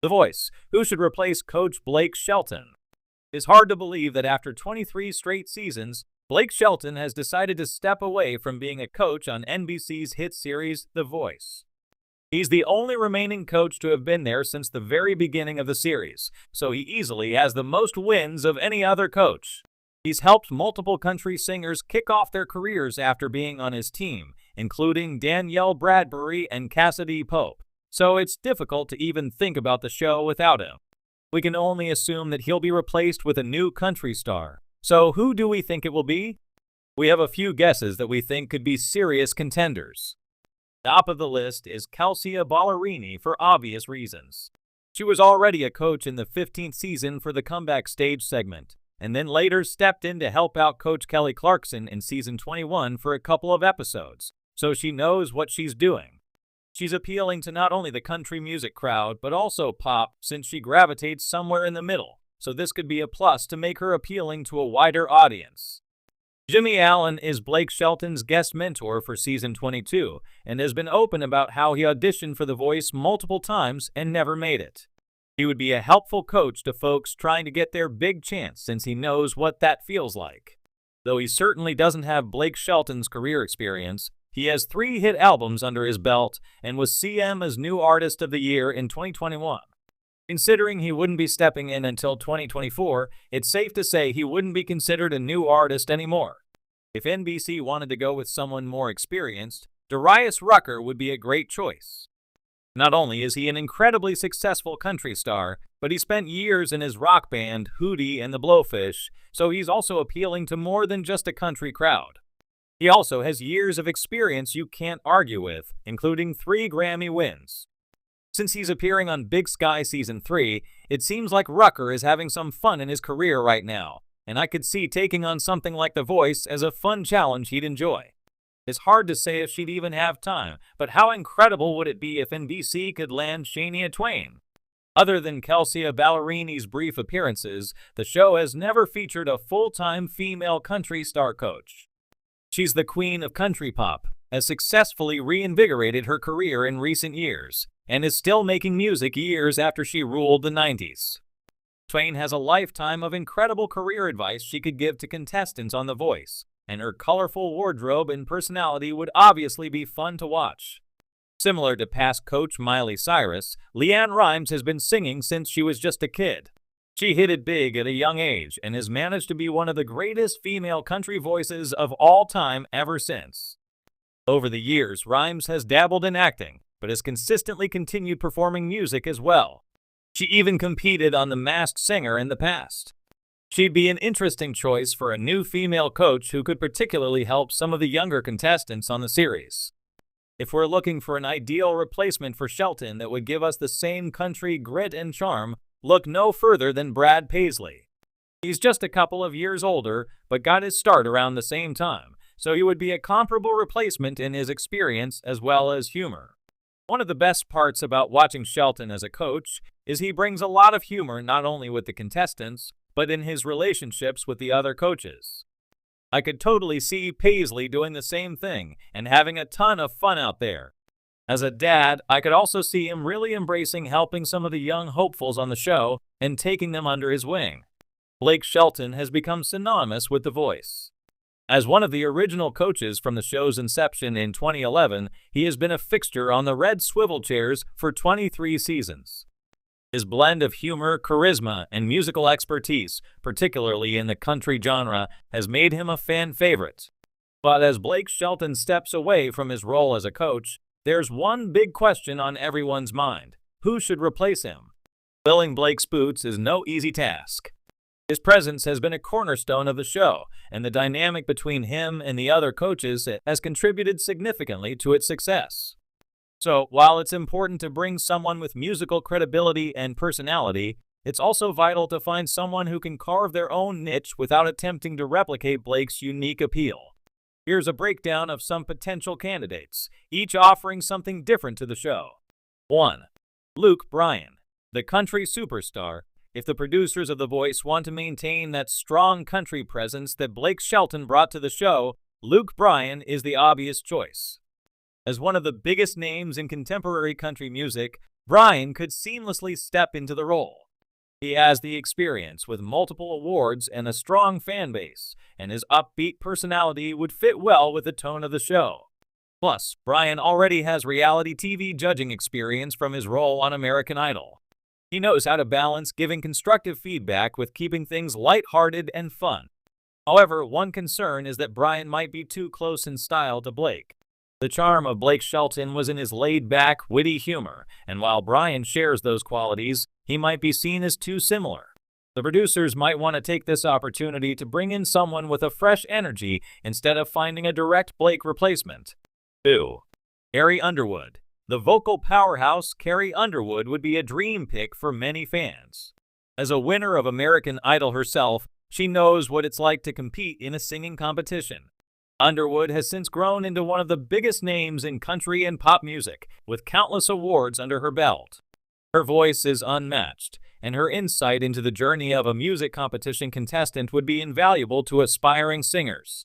The Voice. Who should replace Coach Blake Shelton? It's hard to believe that after 23 straight seasons, Blake Shelton has decided to step away from being a coach on NBC's hit series, The Voice. He's the only remaining coach to have been there since the very beginning of the series, so he easily has the most wins of any other coach. He's helped multiple country singers kick off their careers after being on his team, including Danielle Bradbury and Cassidy Pope, so it's difficult to even think about the show without him. We can only assume that he'll be replaced with a new country star. So who do we think it will be? We have a few guesses that we think could be serious contenders. Top of the list is Calcia Ballerini for obvious reasons. She was already a coach in the 15th season for the comeback stage segment, and then later stepped in to help out Coach Kelly Clarkson in season 21 for a couple of episodes, so she knows what she's doing. She's appealing to not only the country music crowd, but also pop, since she gravitates somewhere in the middle, so this could be a plus to make her appealing to a wider audience. Jimmy Allen is Blake Shelton's guest mentor for season 22, and has been open about how he auditioned for The Voice multiple times and never made it. He would be a helpful coach to folks trying to get their big chance since he knows what that feels like. Though he certainly doesn't have Blake Shelton's career experience, he has 3 hit albums under his belt and was CMA's New Artist of the Year in 2021. Considering he wouldn't be stepping in until 2024, it's safe to say he wouldn't be considered a new artist anymore. If NBC wanted to go with someone more experienced, Darius Rucker would be a great choice. Not only is he an incredibly successful country star, but he spent years in his rock band, Hootie and the Blowfish, so he's also appealing to more than just a country crowd. He also has years of experience you can't argue with, including 3 Grammy wins. Since he's appearing on Big Sky Season 3, it seems like Rucker is having some fun in his career right now, and I could see taking on something like The Voice as a fun challenge he'd enjoy. It's hard to say if she'd even have time, but how incredible would it be if NBC could land Shania Twain? Other than Calcia Ballerini's brief appearances, the show has never featured a full-time female country star coach. She's the queen of country pop, has successfully reinvigorated her career in recent years, and is still making music years after she ruled the 90s. Twain has a lifetime of incredible career advice she could give to contestants on The Voice, and her colorful wardrobe and personality would obviously be fun to watch. Similar to past coach Miley Cyrus, LeAnn Rimes has been singing since she was just a kid. She hit it big at a young age and has managed to be one of the greatest female country voices of all time ever since. Over the years, Rimes has dabbled in acting, but has consistently continued performing music as well. She even competed on The Masked Singer in the past. She'd be an interesting choice for a new female coach who could particularly help some of the younger contestants on the series. If we're looking for an ideal replacement for Shelton that would give us the same country grit and charm, look no further than Brad Paisley. He's just a couple of years older, but got his start around the same time, so he would be a comparable replacement in his experience as well as humor. One of the best parts about watching Shelton as a coach is he brings a lot of humor not only with the contestants, but in his relationships with the other coaches. I could totally see Paisley doing the same thing and having a ton of fun out there. As a dad, I could also see him really embracing helping some of the young hopefuls on the show and taking them under his wing. Blake Shelton has become synonymous with The Voice. As one of the original coaches from the show's inception in 2011, he has been a fixture on the red swivel chairs for 23 seasons. His blend of humor, charisma, and musical expertise, particularly in the country genre, has made him a fan favorite. But as Blake Shelton steps away from his role as a coach, there's one big question on everyone's mind: who should replace him? Filling Blake's boots is no easy task. His presence has been a cornerstone of the show, and the dynamic between him and the other coaches has contributed significantly to its success. So, while it's important to bring someone with musical credibility and personality, it's also vital to find someone who can carve their own niche without attempting to replicate Blake's unique appeal. Here's a breakdown of some potential candidates, each offering something different to the show. 1. Luke Bryan, the country superstar. If the producers of The Voice want to maintain that strong country presence that Blake Shelton brought to the show, Luke Bryan is the obvious choice. As one of the biggest names in contemporary country music, Brian could seamlessly step into the role. He has the experience with multiple awards and a strong fan base, and his upbeat personality would fit well with the tone of the show. Plus, Brian already has reality TV judging experience from his role on American Idol. He knows how to balance giving constructive feedback with keeping things lighthearted and fun. However, one concern is that Brian might be too close in style to Blake. The charm of Blake Shelton was in his laid-back, witty humor, and while Brian shares those qualities, he might be seen as too similar. The producers might want to take this opportunity to bring in someone with a fresh energy instead of finding a direct Blake replacement. 2. Carrie Underwood. The vocal powerhouse Carrie Underwood would be a dream pick for many fans. As a winner of American Idol herself, she knows what it's like to compete in a singing competition. Underwood has since grown into one of the biggest names in country and pop music, with countless awards under her belt. Her voice is unmatched, and her insight into the journey of a music competition contestant would be invaluable to aspiring singers.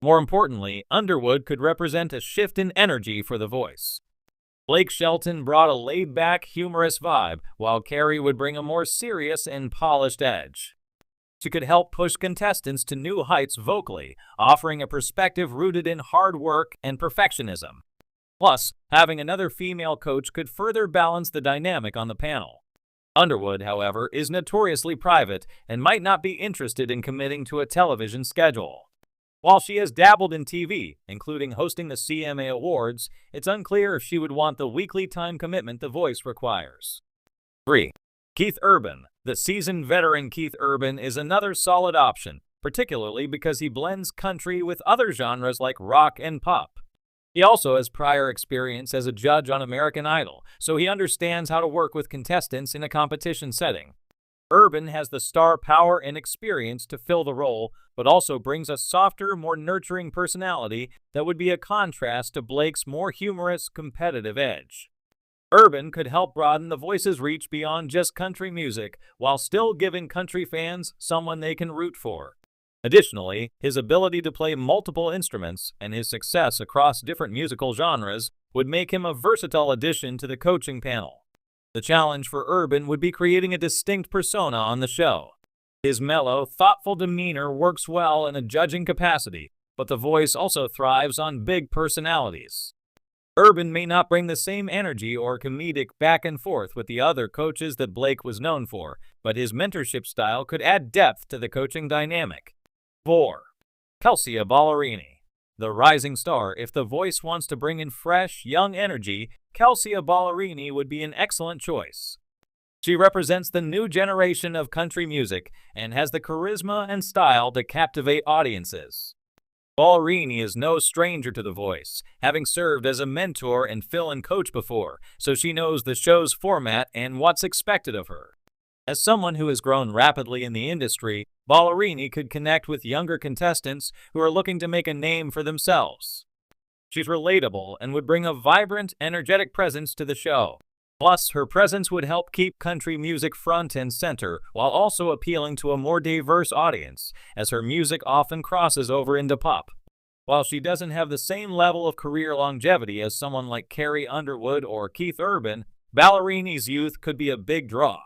More importantly, Underwood could represent a shift in energy for The Voice. Blake Shelton brought a laid-back, humorous vibe, while Carrie would bring a more serious and polished edge. She could help push contestants to new heights vocally, offering a perspective rooted in hard work and perfectionism. Plus, having another female coach could further balance the dynamic on the panel. Underwood, however, is notoriously private and might not be interested in committing to a television schedule. While she has dabbled in TV, including hosting the CMA Awards, it's unclear if she would want the weekly time commitment The Voice requires. 3. Keith Urban. The seasoned veteran Keith Urban is another solid option, particularly because he blends country with other genres like rock and pop. He also has prior experience as a judge on American Idol, so he understands how to work with contestants in a competition setting. Urban has the star power and experience to fill the role, but also brings a softer, more nurturing personality that would be a contrast to Blake's more humorous, competitive edge. Urban could help broaden The Voice's reach beyond just country music, while still giving country fans someone they can root for. Additionally, his ability to play multiple instruments and his success across different musical genres would make him a versatile addition to the coaching panel. The challenge for Urban would be creating a distinct persona on the show. His mellow, thoughtful demeanor works well in a judging capacity, but The Voice also thrives on big personalities. Urban may not bring the same energy or comedic back and forth with the other coaches that Blake was known for, but his mentorship style could add depth to the coaching dynamic. 4. Kelsea Ballerini. The rising star. If The Voice wants to bring in fresh, young energy, Kelsea Ballerini would be an excellent choice. She represents the new generation of country music and has the charisma and style to captivate audiences. Ballerini is no stranger to The Voice, having served as a mentor and fill-in coach before, so she knows the show's format and what's expected of her. As someone who has grown rapidly in the industry, Ballerini could connect with younger contestants who are looking to make a name for themselves. She's relatable and would bring a vibrant, energetic presence to the show. Plus, her presence would help keep country music front and center while also appealing to a more diverse audience, as her music often crosses over into pop. While she doesn't have the same level of career longevity as someone like Carrie Underwood or Keith Urban, Ballerini's youth could be a big draw.